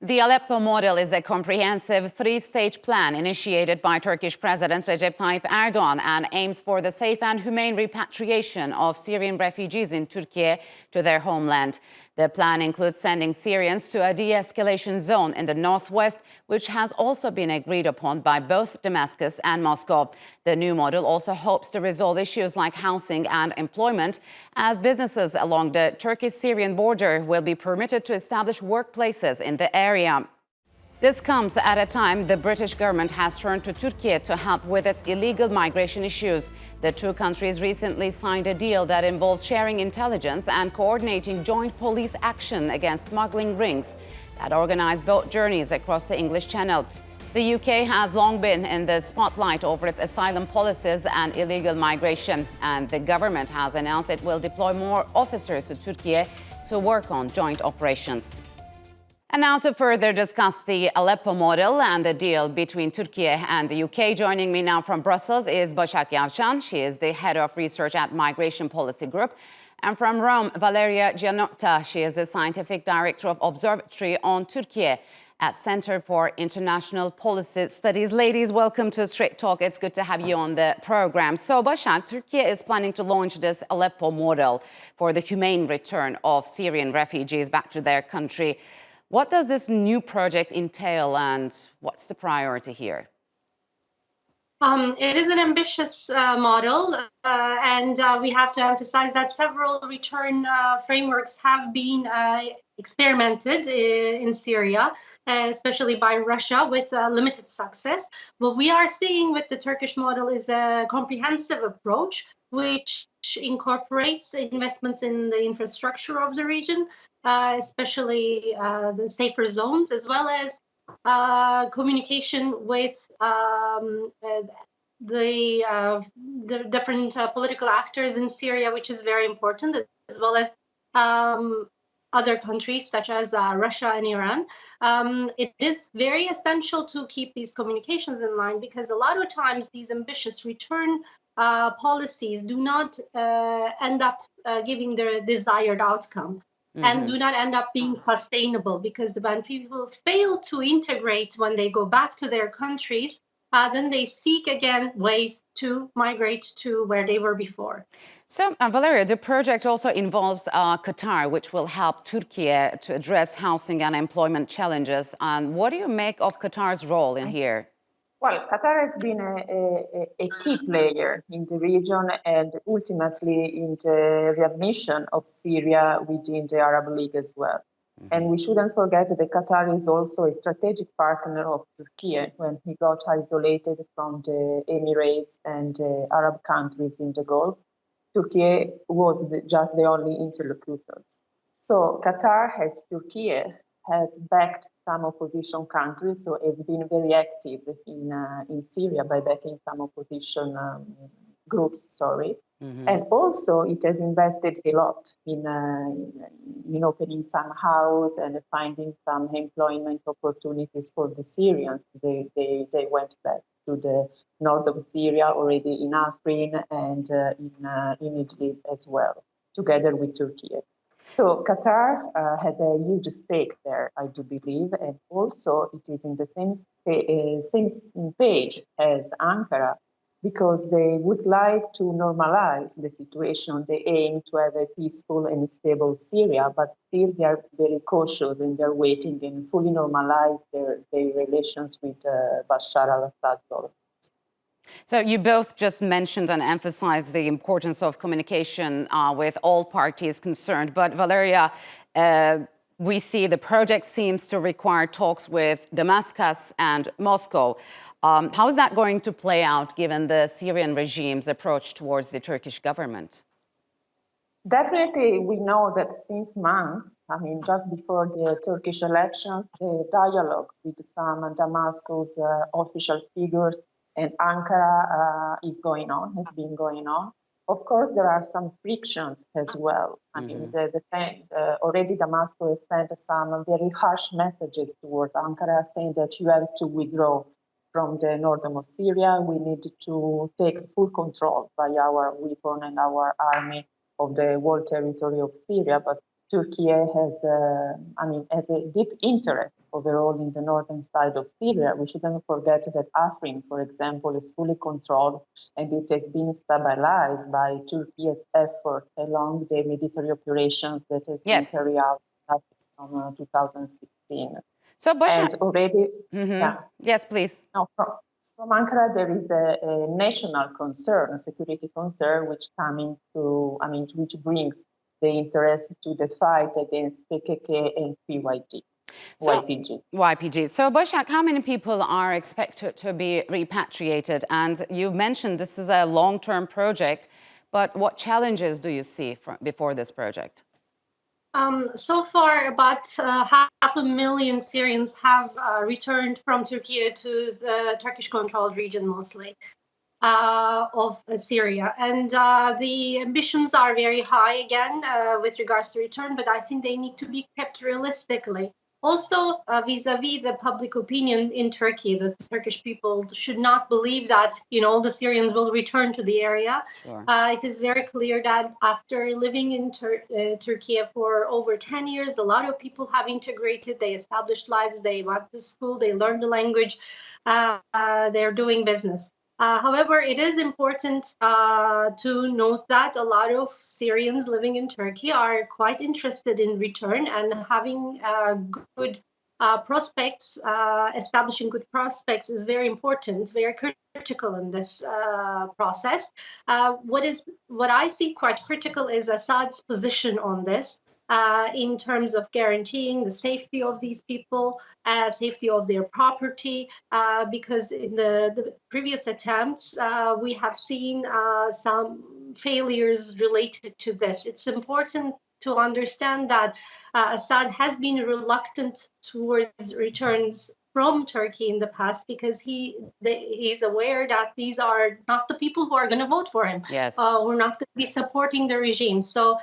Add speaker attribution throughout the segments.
Speaker 1: The Aleppo model is a comprehensive three-stage plan initiated by Turkish President Recep Tayyip Erdogan and aims for the safe and humane repatriation of Syrian refugees in Türkiye to their homeland. The plan includes sending Syrians to a de-escalation zone in the northwest, which has also been agreed upon by both Damascus and Moscow. The new model also hopes to resolve issues like housing and employment, as businesses along the Turkish-Syrian border will be permitted to establish workplaces in the area. This comes at a time the British government has turned to Türkiye to help with its illegal migration issues. The two countries recently signed a deal that involves sharing intelligence and coordinating joint police action against smuggling rings that organize boat journeys across the English Channel. The UK has long been in the spotlight over its asylum policies and illegal migration, and the government has announced it will deploy more officers to Türkiye to work on joint operations. And now to further discuss the Aleppo model and the deal between Türkiye and the UK, joining me now from Brussels is Başak Yavşan. She is the head of research at Migration Policy Group. And from Rome, Valeria Gianotta. She is the scientific director of Observatory on Türkiye at Center for International Policy Studies. Ladies, welcome to Straight Talk. It's good to have you on the program. So, Başak, Türkiye is planning to launch this Aleppo model for the humane return of Syrian refugees back to their country. What does this new project entail and what's the priority here?
Speaker 2: It is an ambitious model, and we have to emphasize that several return frameworks have been experimented in Syria, especially by Russia, with limited success. What we are seeing with the Turkish model is a comprehensive approach, which incorporates investments in the infrastructure of the region, especially the safer zones, as well as communication with the different political actors in Syria, which is very important, as well as other countries such as Russia and Iran. It is very essential to keep these communications in line, because a lot of times these ambitious return policies do not end up giving the desired outcome. And do not end up being sustainable, because when people fail to integrate when they go back to their countries, then they seek again ways to migrate to where they were before.
Speaker 1: So, Valeria, the project also involves Qatar, which will help Türkiye to address housing and employment challenges. And what do you make of Qatar's role in here?
Speaker 3: Well, Qatar has been a key player in the region and ultimately in the readmission of Syria within the Arab League as well. And we shouldn't forget that Qatar is also a strategic partner of Turkey when he got isolated from the Emirates and the Arab countries in the Gulf. Turkey was just the only interlocutor. So Qatar has backed some opposition countries, so it's been very active in Syria by backing some opposition groups, And also it has invested a lot in opening some houses and finding some employment opportunities for the Syrians. They went back to the north of Syria, already in Afrin and in Idlib as well, together with Turkey. So Qatar had a huge stake there, I do believe, and also it is in the same page as Ankara, because they would like to normalize the situation. They aim to have a peaceful and stable Syria, but still they are very cautious and they're waiting and fully normalize their relations with Bashar al-Assad government.
Speaker 1: So you both just mentioned and emphasized the importance of communication with all parties concerned. But Valeria, we see the project seems to require talks with Damascus and Moscow. How is that going to play out given the Syrian regime's approach towards the Turkish government?
Speaker 3: Definitely, we know that since months, just before the Turkish elections, the dialogue with some Damascus official figures and Ankara has been going on. Of course, there are some frictions as well. Already Damascus has sent some very harsh messages towards Ankara, saying that you have to withdraw from the northern of Syria. We need to take full control by our weapon and our army of the whole territory of Syria. But Turkey has, has a deep interest overall in the northern side of Syria. We shouldn't forget that Afrin, for example, is fully controlled and it has been stabilized by Turkey's effort along the military operations that have been carried out from 2016.
Speaker 1: So, Başak,
Speaker 3: and already,
Speaker 1: yes, please.
Speaker 3: No, from Ankara, there is a national concern, a security concern, which which brings the interest to the fight against PKK and YPG.
Speaker 1: So, Başak, how many people are expected to be repatriated? And you mentioned this is a long-term project, but what challenges do you see before this project?
Speaker 2: So far, about 500,000 Syrians have returned from Turkey to the Turkish-controlled region, mostly of Syria. And the ambitions are very high again with regards to return, but I think they need to be kept realistically. Also, vis-a-vis the public opinion in Turkey, the Turkish people should not believe that all the Syrians will return to the area.
Speaker 1: Sure.
Speaker 2: It is very clear that after living in Turkey for over 10 years, a lot of people have integrated. They established lives. They went to school. They learned the language. They're doing business. However, it is important to note that a lot of Syrians living in Turkey are quite interested in return and having good prospects. Establishing good prospects is very important. It's very critical in this process. What I see quite critical is Assad's position on this. In terms of guaranteeing the safety of these people, safety of their property, because in the previous attempts, we have seen some failures related to this. It's important to understand that Assad has been reluctant towards returns from Turkey in the past because he's aware that these are not the people who are going to vote for him.
Speaker 1: Yes.
Speaker 2: We're not going to be supporting the regime. So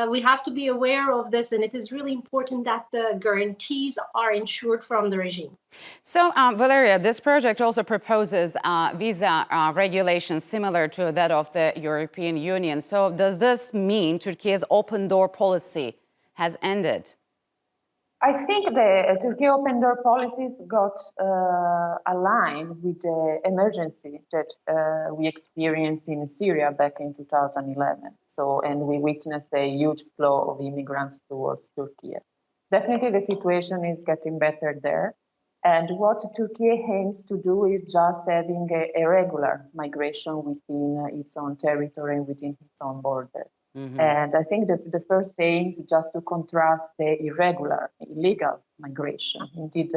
Speaker 2: we have to be aware of this, and it is really important that the guarantees are ensured from the regime.
Speaker 1: So, Valeria, this project also proposes visa regulations similar to that of the European Union. So does this mean Turkey's open door policy has ended?
Speaker 3: I think the Turkey open door policies got aligned with the emergency that we experienced in Syria back in 2011. And we witnessed a huge flow of immigrants towards Turkey. Definitely the situation is getting better there. And what Turkey aims to do is just having a regular migration within its own territory and within its own border. Mm-hmm. And I think that the first aim is just to contrast the illegal migration. Indeed,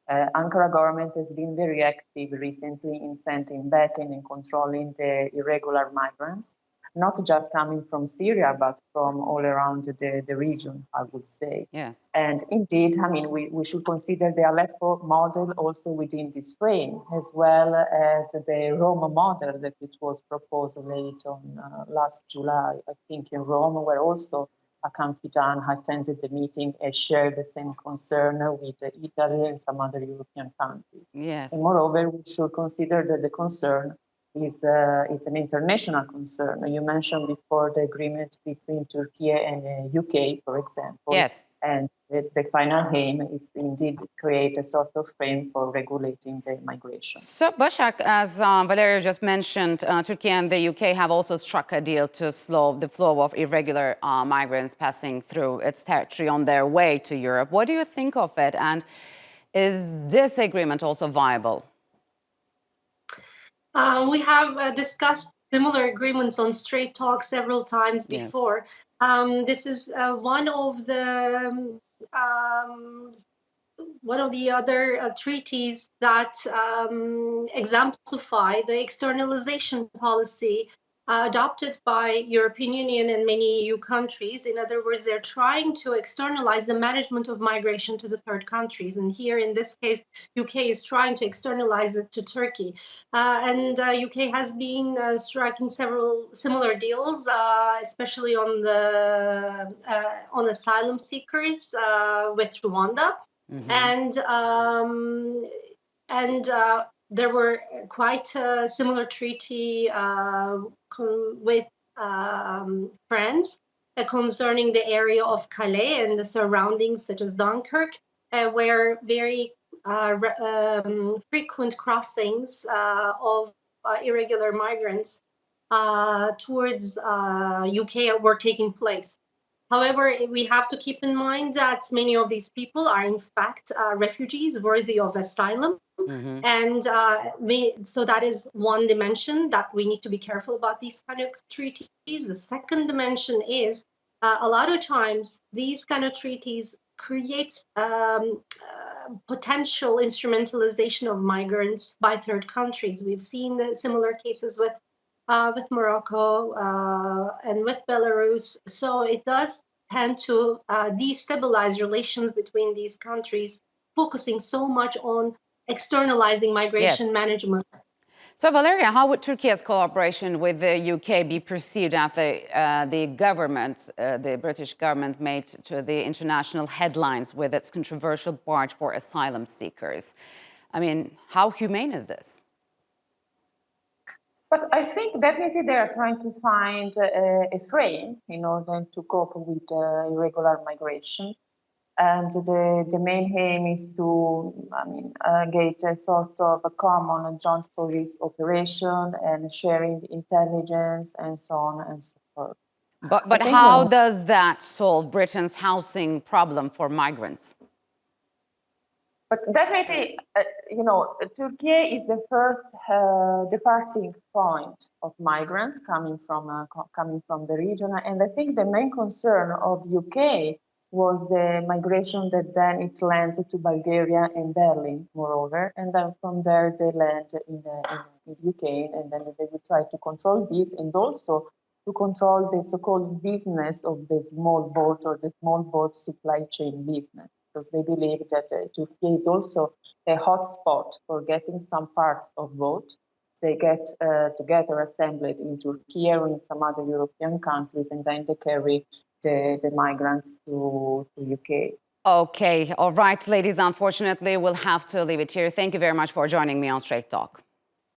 Speaker 3: Ankara government has been very active recently in sending back and in controlling the irregular migrants, not just coming from Syria, but from all around the region, I would say.
Speaker 1: Yes.
Speaker 3: And indeed, we should consider the Aleppo model also within this frame, as well as the Rome model that it was proposed late on last July, I think in Rome, where also Hakan Fidan attended the meeting and shared the same concern with Italy and some other European countries.
Speaker 1: Yes.
Speaker 3: And moreover, we should consider that the concern it's an international concern. You mentioned before the agreement between Turkey and UK, for example.
Speaker 1: Yes.
Speaker 3: And the final aim is indeed to create a sort of frame for regulating the migration.
Speaker 1: So, Başak, as Valeria just mentioned, Turkey and the UK have also struck a deal to slow the flow of irregular migrants passing through its territory on their way to Europe. What do you think of it? And is this agreement also viable?
Speaker 2: We have discussed similar agreements on Straight Talk several times before. Yes. This is one of the other treaties that exemplify the externalization policy adopted by European Union and many EU countries. In other words, they're trying to externalize the management of migration to the third countries. And here, in this case, UK is trying to externalize it to Turkey. And UK has been striking several similar deals, especially on asylum seekers with Rwanda. Mm-hmm. And there were quite a similar treaty with France concerning the area of Calais and the surroundings, such as Dunkirk, where very frequent crossings of irregular migrants towards UK were taking place. However, we have to keep in mind that many of these people are in fact refugees worthy of asylum. And so that is one dimension that we need to be careful about these kind of treaties. The second dimension is a lot of times these kind of treaties create potential instrumentalization of migrants by third countries. We've seen the similar cases with Morocco and with Belarus. So it does tend to destabilize relations between these countries, focusing so much on externalizing migration management.
Speaker 1: So, Valeria, how would Turkey's cooperation with the UK be perceived after the government, the British government, made to the international headlines with its controversial barge for asylum seekers? I mean, how humane is this?
Speaker 3: But I think definitely they are trying to find a frame in order to cope with irregular migration. And the main aim is to, get a sort of a common joint police operation and sharing intelligence and so on and so forth.
Speaker 1: But how does that solve Britain's housing problem for migrants?
Speaker 3: But definitely, Turkey is the first departing point of migrants coming from the region, and I think the main concern of UK was the migration that then it lands to Bulgaria and Berlin, moreover, and then from there they land in UK, and then they will try to control this and also to control the so-called business of the small boat or the small boat supply chain business, because they believe that Turkey is also a hotspot for getting some parts of boat. They get together assembled in Turkey or in some other European countries, and then they carry the migrants to UK.
Speaker 1: Okay, all right, ladies, unfortunately, we'll have to leave it here. Thank you very much for joining me on Straight Talk.